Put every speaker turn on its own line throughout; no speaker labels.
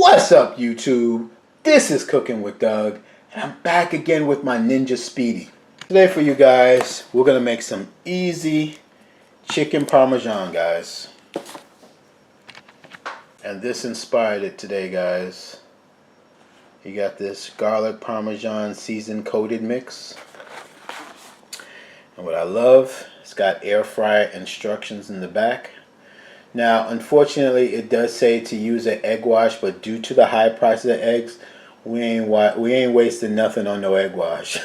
What's up, YouTube? This is Cooking with Doug, and I'm back again with my Ninja Speedy. Today for you guys, we're going to make some easy chicken Parmesan, guys. And this inspired it today, guys. You got this garlic Parmesan seasoned coated mix. And what I love, it's got air fryer instructions in the back. Now, unfortunately, it does say to use an egg wash, but due to the high price of the eggs, we ain't wasting nothing on no egg wash.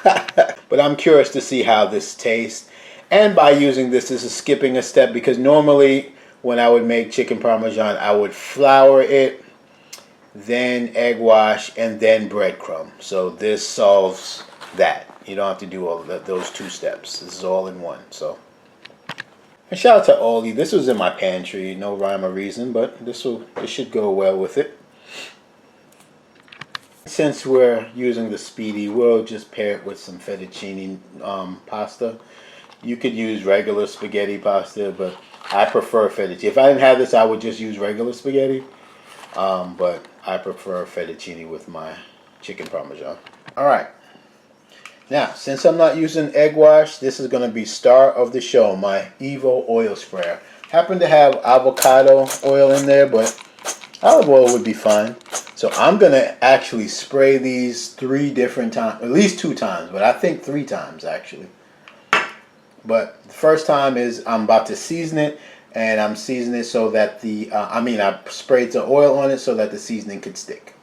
But I'm curious to see how this tastes. And by using this is skipping a step, because normally when I would make chicken Parmesan, I would flour it, then egg wash, and then breadcrumb. So this solves that. You don't have to do all of those two steps. This is all in one. So. And shout out to Autry. This was in my pantry, no rhyme or reason, but this should go well with it. Since we're using the Speedy, we'll just pair it with some fettuccine pasta. You could use regular spaghetti pasta, but I prefer fettuccine. If I didn't have this, I would just use regular spaghetti, but I prefer fettuccine with my chicken Parmesan. All right. Now, since I'm not using egg wash, this is going to be star of the show, my Evo Oil Sprayer. Happen to have avocado oil in there, but olive oil would be fine. So I'm going to actually spray these 3 different times, at least 2 times, but I think 3 times actually. But the first time is I'm about to season it, and I'm seasoning it so that I sprayed the oil on it so that the seasoning could stick.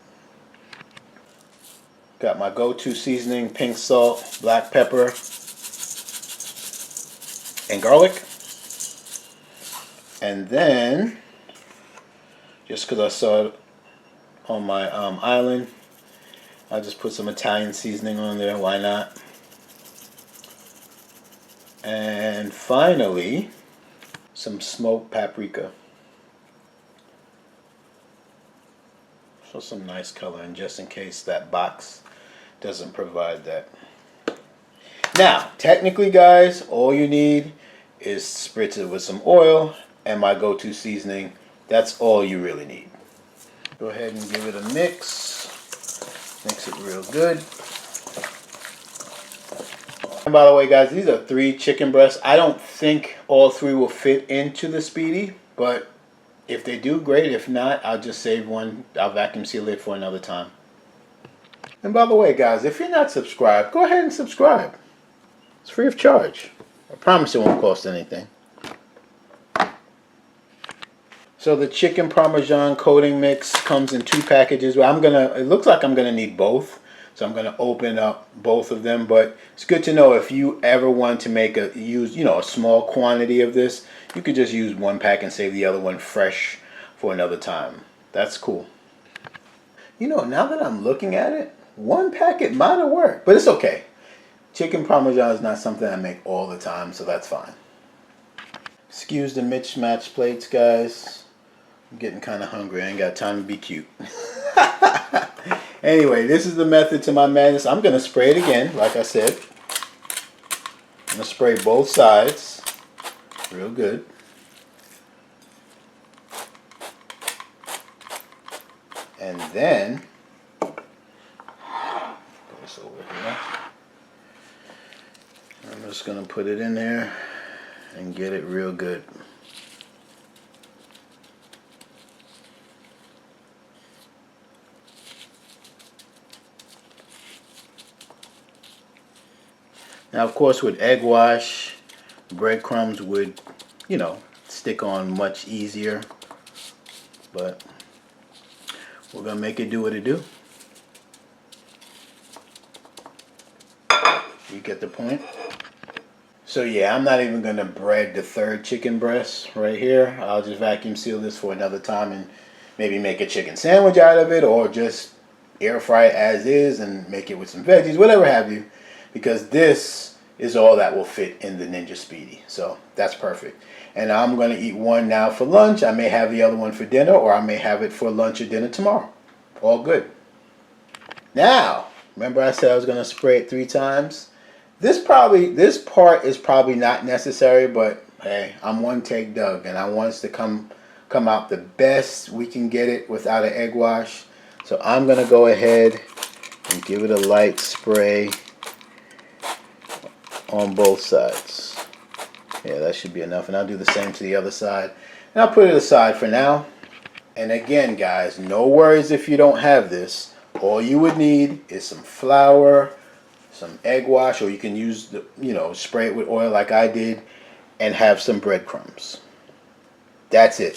Got my go-to seasoning, pink salt, black pepper, and garlic. And then, just because I saw it on my island, I just put some Italian seasoning on there. Why not? And finally, some smoked paprika. So some nice color, and just in case that box doesn't provide that. Now, technically, guys, all you need is spritz it with some oil and my go-to seasoning. That's all you really need. Go ahead and give it a mix. Mix it real good. And by the way, guys, these are 3 chicken breasts. I don't think all 3 will fit into the Speedy, but if they do, great. If not, I'll just save one. I'll vacuum seal it for another time. And by the way, guys, if you're not subscribed, go ahead and subscribe. It's free of charge. I promise it won't cost anything. So the chicken Parmesan coating mix comes in 2 packages. It looks like I'm gonna need both. So I'm gonna open up both of them, but it's good to know if you ever want to use a small quantity of this, you could just use 1 pack and save the other one fresh for another time. That's cool. You know, now that I'm looking at it, 1 packet might have worked, but it's okay. Chicken Parmesan is not something I make all the time, so that's fine. Excuse the mismatched plates, guys. I'm getting kind of hungry. I ain't got time to be cute. Anyway, this is the method to my madness. I'm going to spray it again, like I said. I'm going to spray both sides real good. And then, put this over here. I'm just going to put it in there and get it real good. Now, of course, with egg wash, breadcrumbs would, stick on much easier. But we're going to make it do what it do. You get the point? So yeah, I'm not even going to bread the 3rd chicken breast right here. I'll just vacuum seal this for another time and maybe make a chicken sandwich out of it, or just air fry it as is and make it with some veggies, whatever have you. Because this is all that will fit in the Ninja Speedy. So that's perfect. And I'm going to eat one now for lunch. I may have the other one for dinner, or I may have it for lunch or dinner tomorrow. All good. Now, remember I said I was going to spray it 3 times? This part is probably not necessary, but hey, I'm one take Doug, and I want us to come come out the best we can get it without an egg wash. So I'm gonna go ahead and give it a light spray on both sides. Yeah, that should be enough, and I'll do the same to the other side. And I'll put it aside for now. And again, guys, no worries if you don't have this. All you would need is some flour, some egg wash, or you can use the, spray it with oil like I did, and have some breadcrumbs. That's it.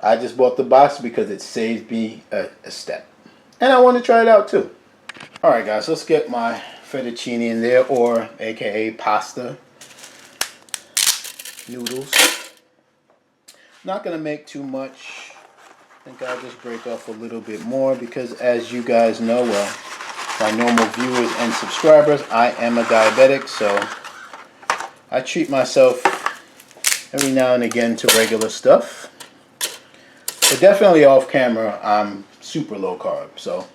I just bought the box because it saved me a step. And I want to try it out too. Alright guys, let's get my fettuccine in there, or aka pasta noodles. Not going to make too much. I think I'll just break off a little bit more because, as you guys know, well, my normal viewers and subscribers, I am a diabetic, so I treat myself every now and again to regular stuff. But definitely off camera, I'm super low carb, so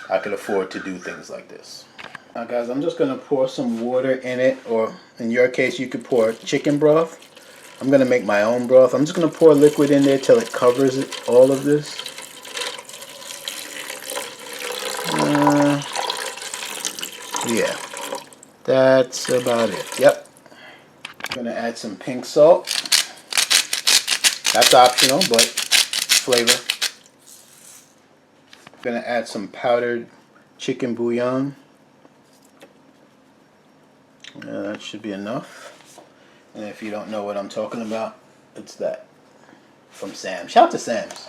I could afford to do things like this. Now guys, I'm just going to pour some water in it, or in your case you could pour chicken broth. I'm going to make my own broth. I'm just going to pour liquid in there till it covers it, all of this. Yeah, that's about it. Yep. I'm going to add some pink salt. That's optional, but flavor. I'm going to add some powdered chicken bouillon. That should be enough. And if you don't know what I'm talking about, it's that from Sam's. Shout out to Sam's.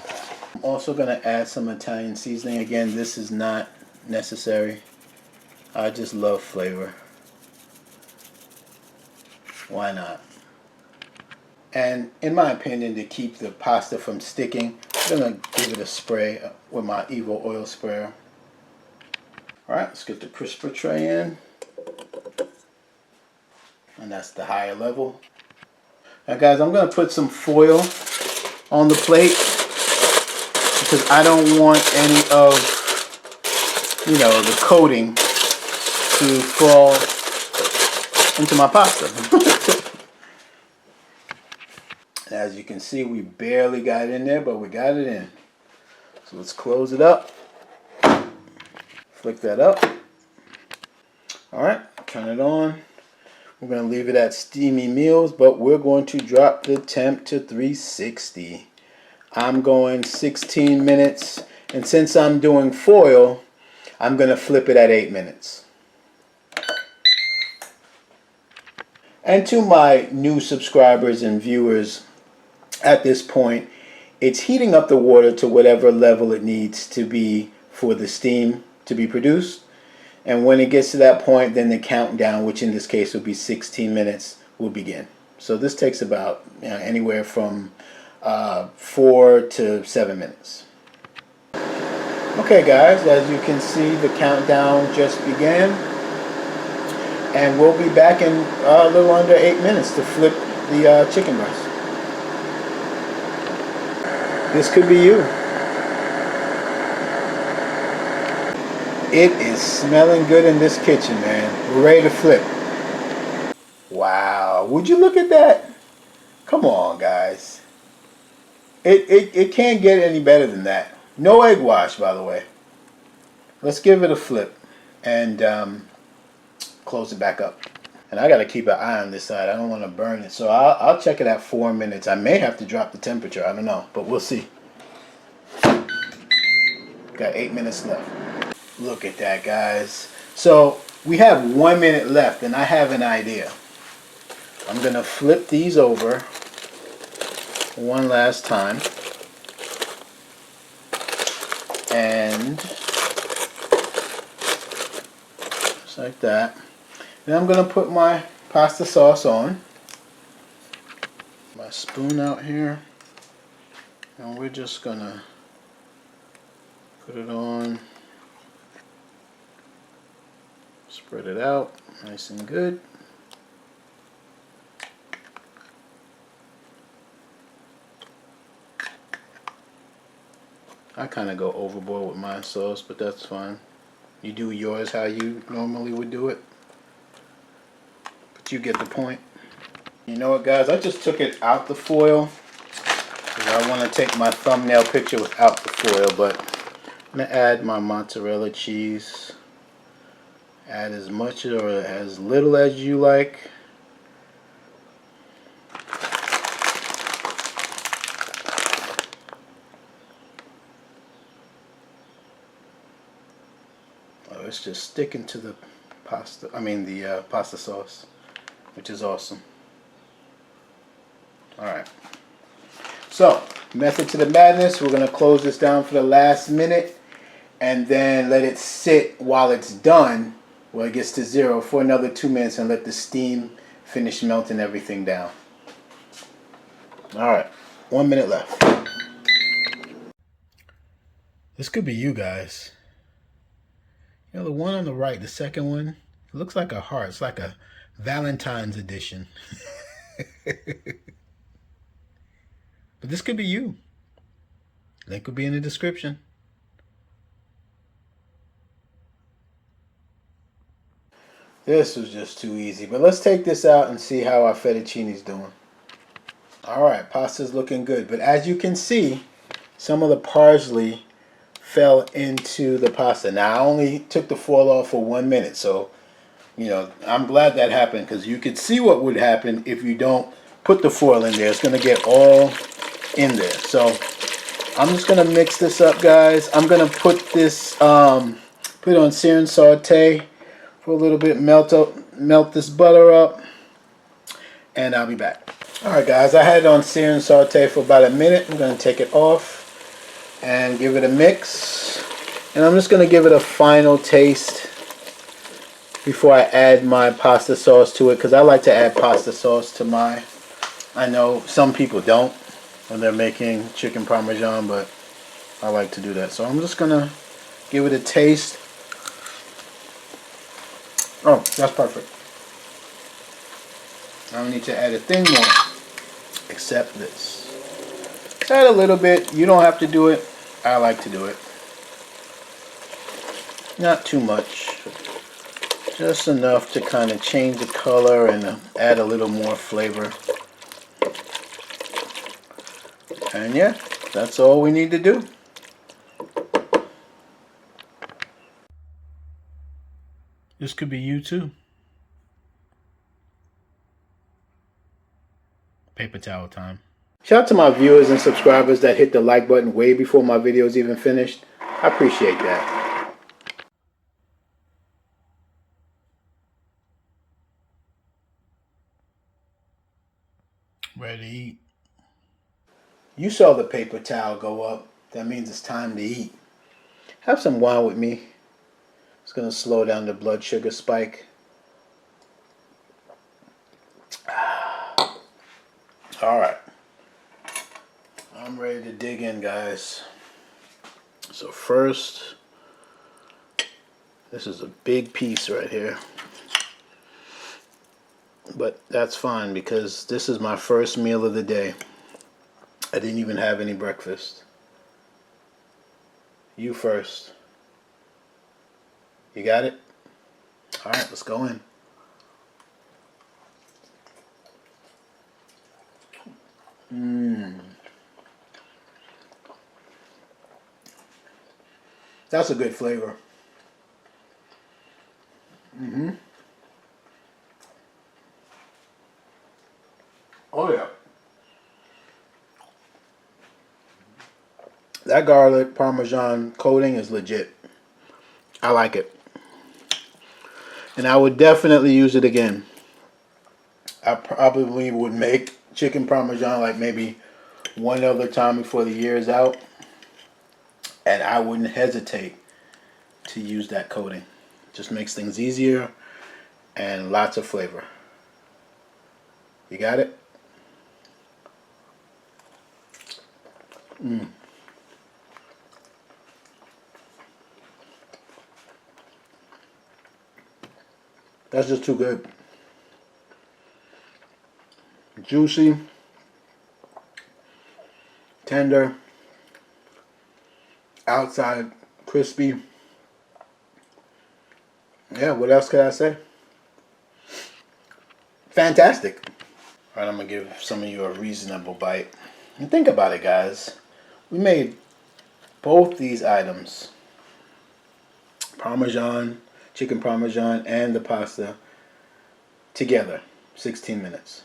I'm also going to add some Italian seasoning. Again, this is not necessary. I just love flavor. Why not? And in my opinion, to keep the pasta from sticking, I'm going to give it a spray with my Evo Oil Sprayer. Alright, let's get the crisper tray in. And that's the higher level. Now guys, I'm going to put some foil on the plate because I don't want any of, the coating to fall into my pasta. As you can see, we barely got it in there, but we got it in. So let's close it up. Flick that up. Alright, turn it on. We're going to leave it at steamy meals, but we're going to drop the temp to 360. I'm going 16 minutes, and since I'm doing foil, I'm going to flip it at 8 minutes. And to my new subscribers and viewers, at this point, it's heating up the water to whatever level it needs to be for the steam to be produced. And when it gets to that point, then the countdown, which in this case would be 16 minutes, will begin. So this takes about anywhere from 4 to 7 minutes. Okay guys, as you can see, the countdown just began. And we'll be back in a little under 8 minutes to flip the chicken breast. This could be you. It is smelling good in this kitchen, man. We're ready to flip. Wow, would you look at that? Come on, guys. It can't get any better than that. No egg wash, by the way. Let's give it a flip and close it back up. And I got to keep an eye on this side. I don't want to burn it. So I'll check it at 4 minutes. I may have to drop the temperature. I don't know, but we'll see. Got 8 minutes left. Look at that, guys. So we have 1 minute left, and I have an idea. I'm going to flip these over one last time. And just like that. Then I'm going to put my pasta sauce on. My spoon out here. And we're just going to put it on. Spread it out nice and good. I kind of go overboard with my sauce, but that's fine. You do yours how you normally would do it. But you get the point. You know what, guys? I just took it out the foil. I want to take my thumbnail picture without the foil, but I'm going to add my mozzarella cheese. Add as much or as little as you like. Oh, it's just sticking to the pasta, the pasta sauce, which is awesome. Alright. So, method to the madness. We're going to close this down for the last minute and then let it sit while it's done, while it gets to 0 for another 2 minutes and let the steam finish melting everything down. Alright, 1 minute left. This could be you guys. You know, the one on the right, the second one, it looks like a heart. It's like a Valentine's edition. But this could be you. Link will be in the description. This was just too easy. But let's take this out and see how our fettuccine's doing. Alright, pasta's looking good. But as you can see, some of the parsley fell into the pasta. Now, I only took the foil off for 1 minute. So, you know, I'm glad that happened because you could see what would happen if you don't put the foil in there. It's going to get all in there. So I'm just going to mix this up, guys. I'm going to put this, put it on sear and saute for a little bit, melt this butter up, and I'll be back. Alright guys, I had it on sear and saute for about a minute. I'm going to take it off and give it a mix. And I'm just going to give it a final taste before I add my pasta sauce to it, because I like to add pasta sauce to my, I know some people don't when they're making chicken parmesan, but I like to do that. So I'm just gonna give it a taste. Oh, that's perfect. I don't need to add a thing more except this. Just add a little bit. You don't have to do it. I like to do it. Not too much. Just enough to kind of change the color and add a little more flavor. And yeah, that's all we need to do. This could be you too. Paper towel time. Shout out to my viewers and subscribers that hit the like button way before my videos even finished. I appreciate that. Ready to eat. You saw the paper towel go up. That means it's time to eat. Have some wine with me. It's going to slow down the blood sugar spike. Alright. I'm ready to dig in, guys. So first, this is a big piece right here. But that's fine because this is my first meal of the day. I didn't even have any breakfast. You first. You got it? Alright, let's go in. That's a good flavor. Oh yeah. That garlic Parmesan coating is legit. I like it. And I would definitely use it again. I probably would make chicken Parmesan like maybe one other time before the year is out. And I wouldn't hesitate to use that coating. Just makes things easier and lots of flavor. You got it? That's just too good. Juicy, tender, outside crispy. Yeah, what else could I say? Fantastic. Alright, I'm going to give some of you a reasonable bite. And think about it, guys. We made both these items, Parmesan, chicken Parmesan, and the pasta together, 16 minutes.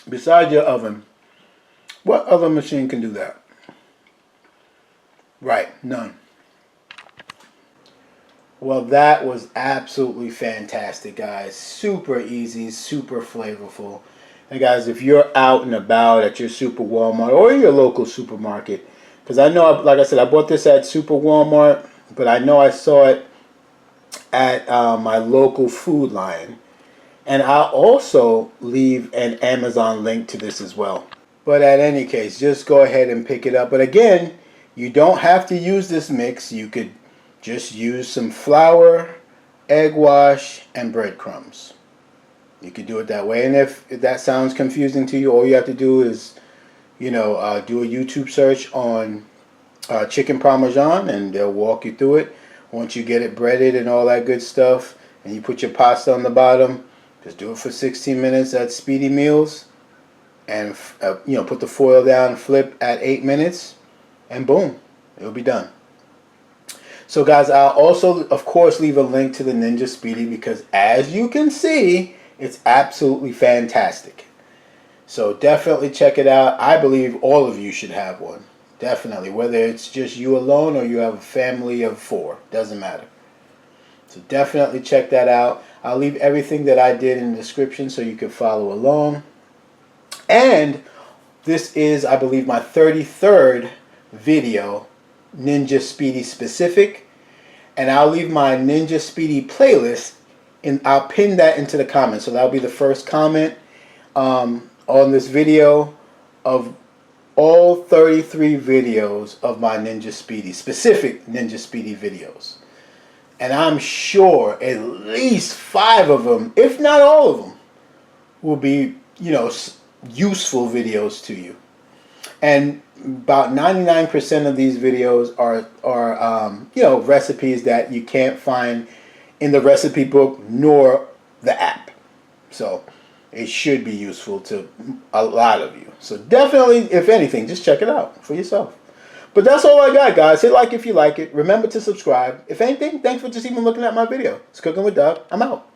Besides your oven, what other machine can do that? Right, none. Well, that was absolutely fantastic, guys. Super easy, super flavorful. And guys, if you're out and about at your Super Walmart or your local supermarket, because I know, like I said, I bought this at Super Walmart, but I know I saw it at my local Food Lion. And I'll also leave an Amazon link to this as well. But at any case, just go ahead and pick it up. But again, you don't have to use this mix. You could just use some flour, egg wash, and breadcrumbs. You could do it that way. And if that sounds confusing to you, all you have to do is, do a YouTube search on chicken Parmesan, and they'll walk you through it. Once you get it breaded and all that good stuff, and you put your pasta on the bottom, just do it for 16 minutes at Speedy Meals, and put the foil down, flip at 8 minutes, and boom, it'll be done. So guys, I'll also, of course, leave a link to the Ninja Speedy, because as you can see, it's absolutely fantastic. So definitely check it out. I believe all of you should have one. Definitely. Whether it's just you alone or you have a family of 4. Doesn't matter. So definitely check that out. I'll leave everything that I did in the description so you can follow along. And this is, I believe, my 33rd video, Ninja Speedy specific. And I'll leave my Ninja Speedy playlist, and I'll pin that into the comments. So that'll be the first comment on this video of all 33 videos of my Ninja Speedy, specific Ninja Speedy videos. And I'm sure at least 5 of them, if not all of them, will be, useful videos to you. And about 99% of these videos are recipes that you can't find in the recipe book nor the app. So it should be useful to a lot of you. So definitely, if anything, just check it out for yourself. But that's all I got, guys. Hit like if you like it. Remember to subscribe. If anything, thanks for just even looking at my video. It's Cooking with Doug. I'm out.